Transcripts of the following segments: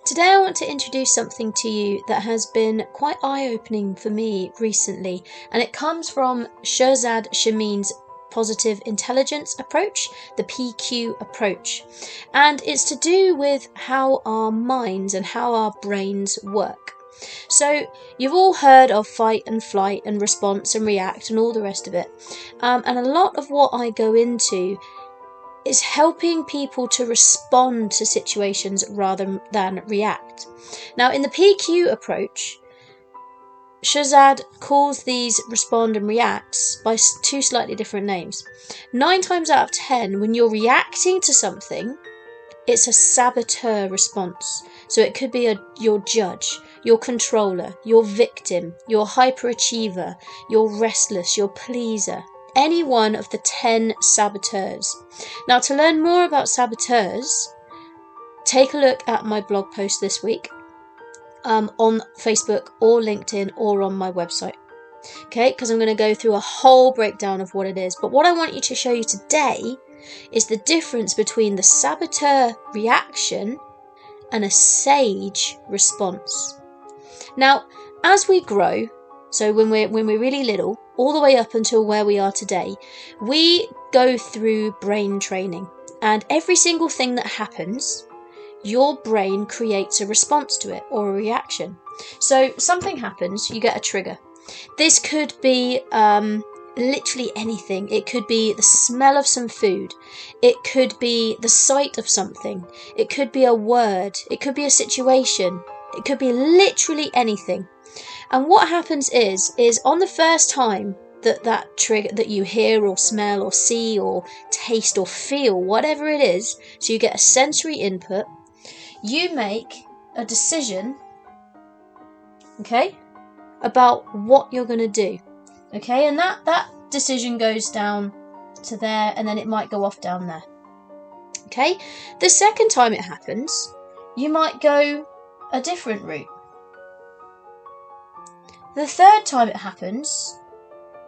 Today I want to introduce something to you that has been quite eye-opening for me recently, and it comes from Shirzad Shamin's positive intelligence approach, the PQ approach, and it's to do with how our minds and how our brains work. So you've all heard of fight and flight and response and react and all the rest of it, and a lot of what I go into is helping people to respond to situations rather than react. Now, in the PQ approach, Shirzad calls these respond and reacts by two slightly different names. 9 times out of 10, when you're reacting to something, it's a saboteur response. So it could be your judge, your controller, your victim, your hyperachiever, your restless, your pleaser. Any one of the 10 saboteurs. Now, to learn more about saboteurs, take a look at my blog post this week on Facebook or LinkedIn or on my website. Okay, because I'm going to go through a whole breakdown of what it is. But what I want you to show you today is the difference between the saboteur reaction and a sage response. Now, as we grow, so when we're really little, all the way up until where we are today, we go through brain training, and every single thing that happens, your brain creates a response to it or a reaction. So something happens, you get a trigger. This could be literally anything. It could be the smell of some food. It could be the sight of something. It could be a word. It could be a situation. It could be literally anything. And what happens is on the first time that trigger that you hear or smell or see or taste or feel, whatever it is, so you get a sensory input, you make a decision, okay, about what you're going to do, okay, and that decision goes down to there, and then it might go off down there, okay. The second time it happens, you might go a different route. The third time it happens,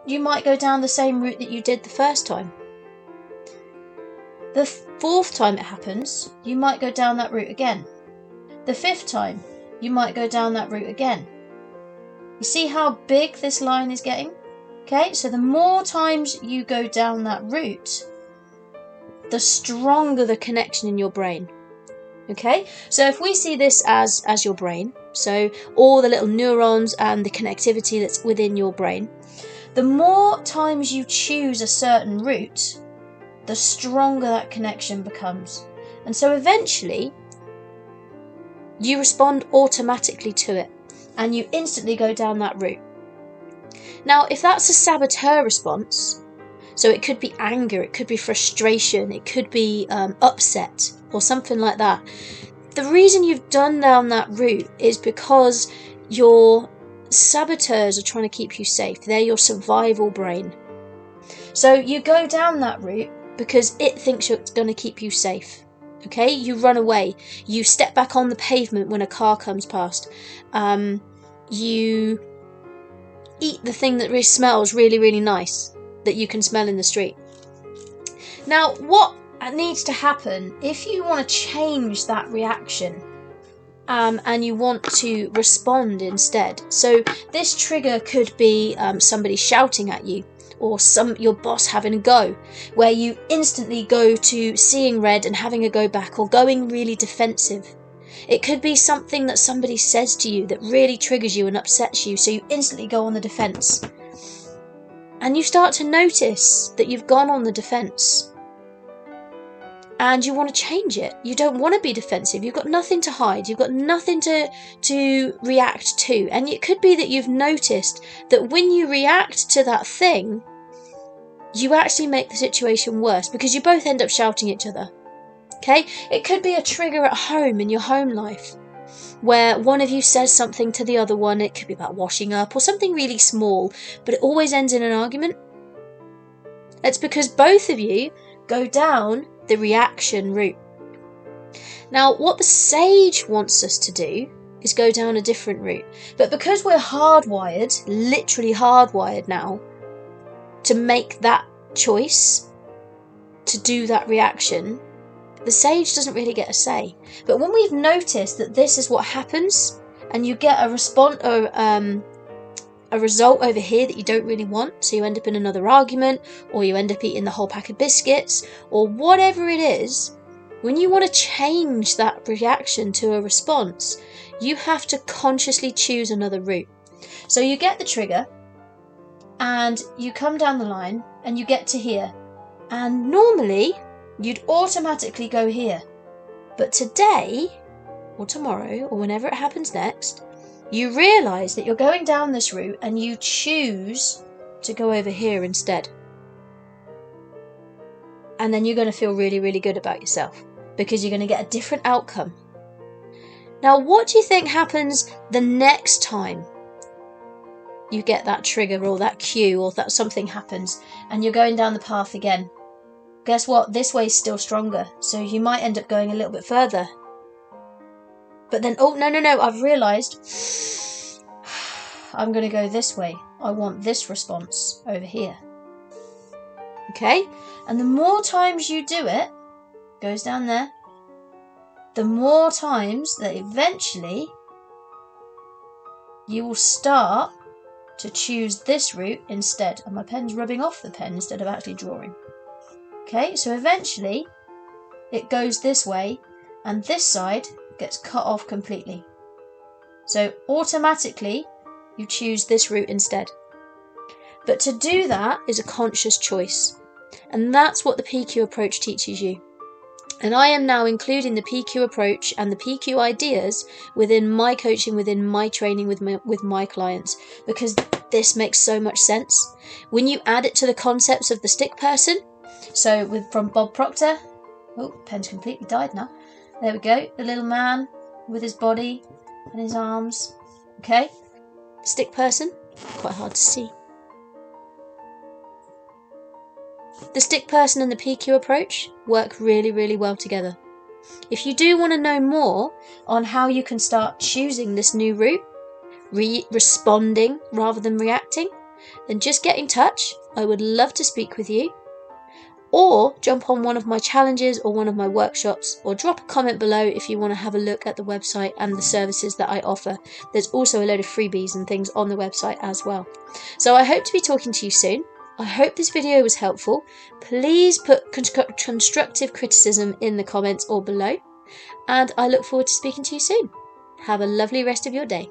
you might go down the same route that you did the first time. The fourth time it happens, you might go down that route again. The fifth time, you might go down that route again. You see how big this line is getting? Okay, so the more times you go down that route, the stronger the connection in your brain. Okay, so if we see this as your brain, so all the little neurons and the connectivity that's within your brain, the more times you choose a certain route, the stronger that connection becomes. And so eventually, you respond automatically to it, and you instantly go down that route. Now, if that's a saboteur response, so it could be anger, it could be frustration, it could be upset, or something like that. The reason you've done down that route is because your saboteurs are trying to keep you safe. They're your survival brain. So you go down that route because it thinks it's going to keep you safe. Okay, you run away. You step back on the pavement when a car comes past. You eat the thing that really smells really, really nice that you can smell in the street. Now, what needs to happen if you want to change that reaction and you want to respond instead? So this trigger could be somebody shouting at you, or your boss having a go, where you instantly go to seeing red and having a go back, or going really defensive. It could be something that somebody says to you that really triggers you and upsets you, so you instantly go on the defense. And you start to notice that you've gone on the defense. And you want to change it. You don't want to be defensive. You've got nothing to hide. You've got nothing to react to. And it could be that you've noticed that when you react to that thing, you actually make the situation worse because you both end up shouting at each other. Okay? It could be a trigger at home in your home life where one of you says something to the other one. It could be about washing up or something really small, but it always ends in an argument. It's because both of you go down the reaction route. Now, what the sage wants us to do is go down a different route. But because we're hardwired, literally hardwired now, to make that choice, to do that reaction, the sage doesn't really get a say. But when we've noticed that this is what happens, and you get a response or a result over here that you don't really want, so you end up in another argument, or you end up eating the whole pack of biscuits, or whatever it is, when you want to change that reaction to a response, you have to consciously choose another route. So you get the trigger, and you come down the line, and you get to here. And normally, you'd automatically go here. But today, or tomorrow, or whenever it happens next, you realise that you're going down this route and you choose to go over here instead. And then you're going to feel really, really good about yourself because you're going to get a different outcome. Now, what do you think happens the next time you get that trigger or that cue or that something happens and you're going down the path again? Guess what? This way is still stronger, so you might end up going a little bit further. But then, oh, no, I've realised I'm going to go this way. I want this response over here. Okay? And the more times you do it, goes down there, the more times that eventually you will start to choose this route instead. And my pen's rubbing off the pen instead of actually drawing. Okay, so eventually it goes this way and this side gets cut off completely. So automatically you choose this route instead. But to do that is a conscious choice. And that's what the PQ approach teaches you. And I am now including the PQ approach and the PQ ideas within my coaching, within my training with my clients, because this makes so much sense. When you add it to the concepts of the stick person, so from Bob Proctor, oh, pen's completely died now. There we go, the little man with his body and his arms. Okay, stick person, quite hard to see. The stick person and the PQ approach work really, really well together. If you do want to know more on how you can start choosing this new route, responding rather than reacting, then just get in touch. I would love to speak with you. Or jump on one of my challenges or one of my workshops, or drop a comment below if you want to have a look at the website and the services that I offer. There's also a load of freebies and things on the website as well. So I hope to be talking to you soon. I hope this video was helpful. Please put constructive criticism in the comments or below. And I look forward to speaking to you soon. Have a lovely rest of your day.